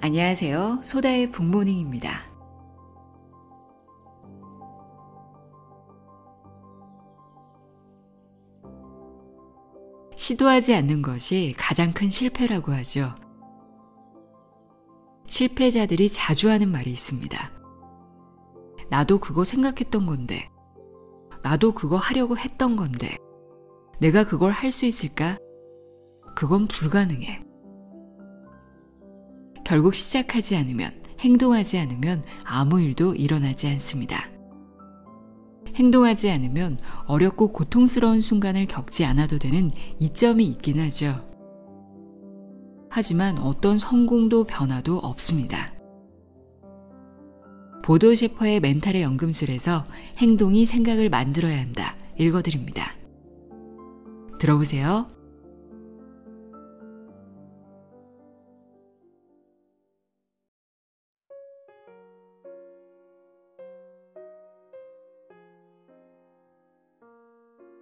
안녕하세요. 소다의 북모닝입니다. 시도하지 않는 것이 가장 큰 실패라고 하죠. 실패자들이 자주 하는 말이 있습니다. 나도 그거 생각했던 건데, 나도 그거 하려고 했던 건데, 내가 그걸 할 수 있을까? 그건 불가능해. 결국 시작하지 않으면, 행동하지 않으면 아무 일도 일어나지 않습니다. 행동하지 않으면 어렵고 고통스러운 순간을 겪지 않아도 되는 이점이 있긴 하죠. 하지만 어떤 성공도 변화도 없습니다. 보도 셰퍼의 멘탈의 연금술에서 행동이 생각을 만들어야 한다. 읽어드립니다. 들어보세요.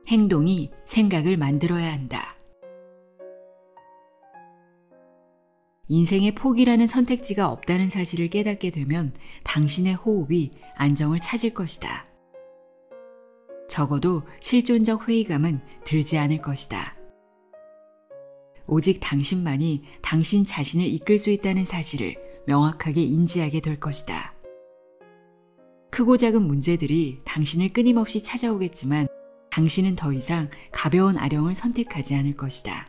행동이 생각을 만들어야 한다. 인생에 포기라는 선택지가 없다는 사실을 깨닫게 되면 당신의 호흡이 안정을 찾을 것이다. 적어도 실존적 회의감은 들지 않을 것이다. 오직 당신만이 당신 자신을 이끌 수 있다는 사실을 명확하게 인지하게 될 것이다. 크고 작은 문제들이 당신을 끊임없이 찾아오겠지만 당신은 더 이상 가벼운 아령을 선택하지 않을 것이다.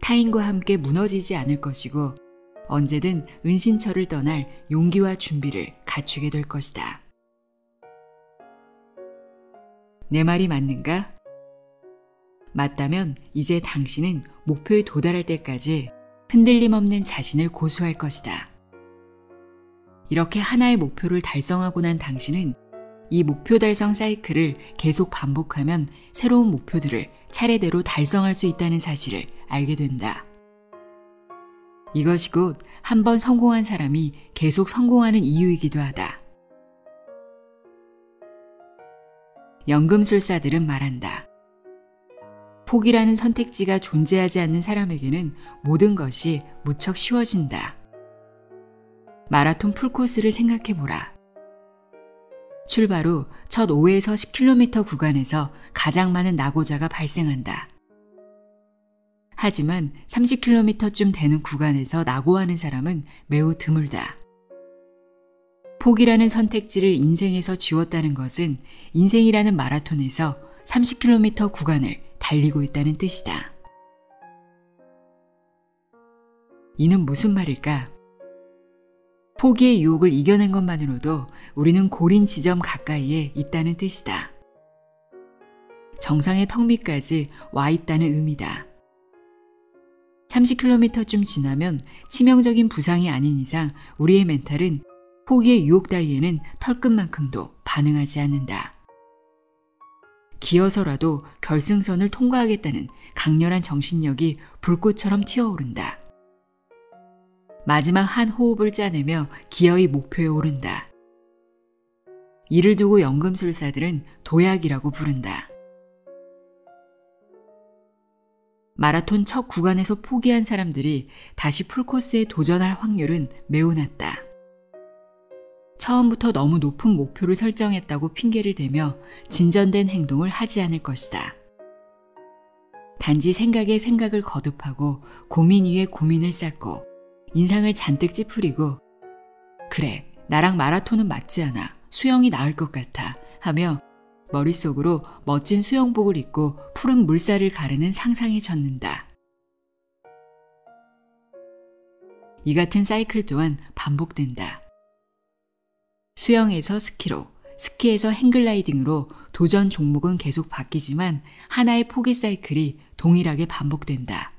타인과 함께 무너지지 않을 것이고 언제든 은신처를 떠날 용기와 준비를 갖추게 될 것이다. 내 말이 맞는가? 맞다면 이제 당신은 목표에 도달할 때까지 흔들림 없는 자신을 고수할 것이다. 이렇게 하나의 목표를 달성하고 난 당신은 이 목표 달성 사이클을 계속 반복하면 새로운 목표들을 차례대로 달성할 수 있다는 사실을 알게 된다. 이것이 곧 한 번 성공한 사람이 계속 성공하는 이유이기도 하다. 연금술사들은 말한다. 포기라는 선택지가 존재하지 않는 사람에게는 모든 것이 무척 쉬워진다. 마라톤 풀코스를 생각해보라. 출발 후 첫 5에서 10km 구간에서 가장 많은 낙오자가 발생한다. 하지만 30km쯤 되는 구간에서 낙오하는 사람은 매우 드물다. 포기라는 선택지를 인생에서 지웠다는 것은 인생이라는 마라톤에서 30km 구간을 달리고 있다는 뜻이다. 이는 무슨 말일까? 포기의 유혹을 이겨낸 것만으로도 우리는 고린 지점 가까이에 있다는 뜻이다. 정상의 턱 밑까지 와 있다는 의미다. 30km쯤 지나면 치명적인 부상이 아닌 이상 우리의 멘탈은 포기의 유혹 따위에는 털끝만큼도 반응하지 않는다. 기어서라도 결승선을 통과하겠다는 강렬한 정신력이 불꽃처럼 튀어오른다. 마지막 한 호흡을 짜내며 기어이 목표에 오른다. 이를 두고 연금술사들은 도약이라고 부른다. 마라톤 첫 구간에서 포기한 사람들이 다시 풀코스에 도전할 확률은 매우 낮다. 처음부터 너무 높은 목표를 설정했다고 핑계를 대며 진전된 행동을 하지 않을 것이다. 단지 생각에 생각을 거듭하고 고민 위에 고민을 쌓고 인상을 잔뜩 찌푸리고 그래, 나랑 마라톤은 맞지 않아. 수영이 나을 것 같아 하며 머릿속으로 멋진 수영복을 입고 푸른 물살을 가르는 상상에 젖는다. 이 같은 사이클 또한 반복된다. 수영에서 스키로, 스키에서 행글라이딩으로 도전 종목은 계속 바뀌지만 하나의 포기 사이클이 동일하게 반복된다.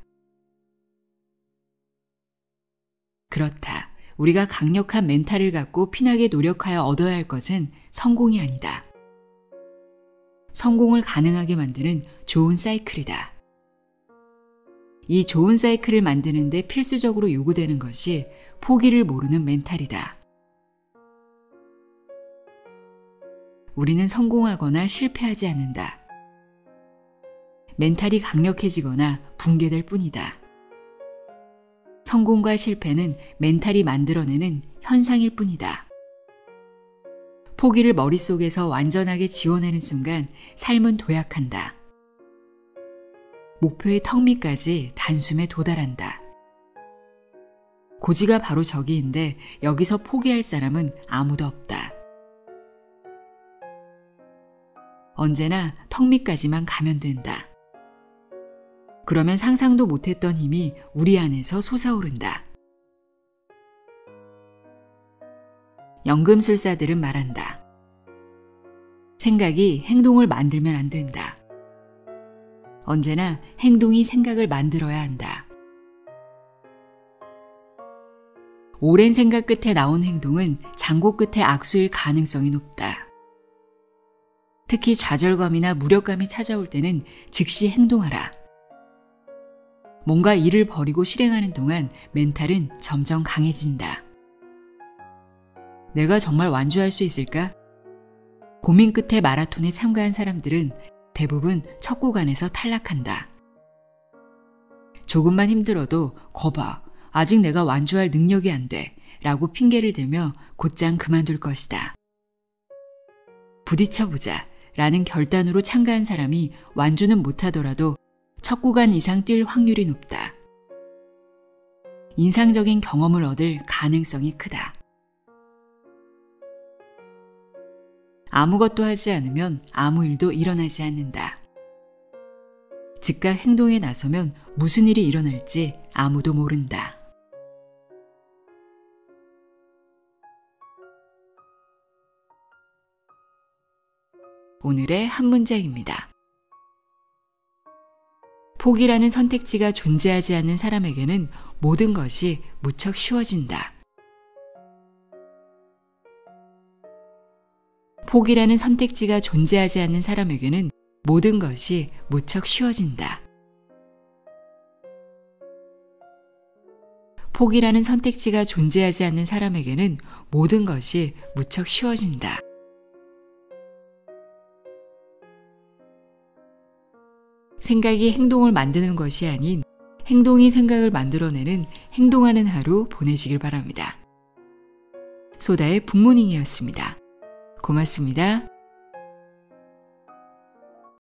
그렇다. 우리가 강력한 멘탈을 갖고 피나게 노력하여 얻어야 할 것은 성공이 아니다. 성공을 가능하게 만드는 좋은 사이클이다. 이 좋은 사이클을 만드는 데 필수적으로 요구되는 것이 포기를 모르는 멘탈이다. 우리는 성공하거나 실패하지 않는다. 멘탈이 강력해지거나 붕괴될 뿐이다. 성공과 실패는 멘탈이 만들어내는 현상일 뿐이다. 포기를 머릿속에서 완전하게 지워내는 순간 삶은 도약한다. 목표의 턱 밑까지 단숨에 도달한다. 고지가 바로 저기인데 여기서 포기할 사람은 아무도 없다. 언제나 턱 밑까지만 가면 된다. 그러면 상상도 못했던 힘이 우리 안에서 솟아오른다. 연금술사들은 말한다. 생각이 행동을 만들면 안 된다. 언제나 행동이 생각을 만들어야 한다. 오랜 생각 끝에 나온 행동은 장고 끝에 악수일 가능성이 높다. 특히 좌절감이나 무력감이 찾아올 때는 즉시 행동하라. 뭔가 일을 벌이고 실행하는 동안 멘탈은 점점 강해진다. 내가 정말 완주할 수 있을까? 고민 끝에 마라톤에 참가한 사람들은 대부분 첫 구간에서 탈락한다. 조금만 힘들어도 거봐, 아직 내가 완주할 능력이 안 돼 라고 핑계를 대며 곧장 그만둘 것이다. 부딪혀보자 라는 결단으로 참가한 사람이 완주는 못하더라도 첫 구간 이상 뛸 확률이 높다. 인상적인 경험을 얻을 가능성이 크다. 아무것도 하지 않으면 아무 일도 일어나지 않는다. 즉각 행동에 나서면 무슨 일이 일어날지 아무도 모른다. 오늘의 한 문장입니다. 포기라는 선택지가 존재하지 않는 사람에게는 모든 것이 무척 쉬워진다. 포기라는 선택지가 존재하지 않는 사람에게는 모든 것이 무척 쉬워진다. 포기라는 선택지가 존재하지 않는 사람에게는 모든 것이 무척 쉬워진다. 생각이 행동을 만드는 것이 아닌 행동이 생각을 만들어내는 행동하는 하루 보내시길 바랍니다. 소다의 굿모닝이었습니다. 고맙습니다.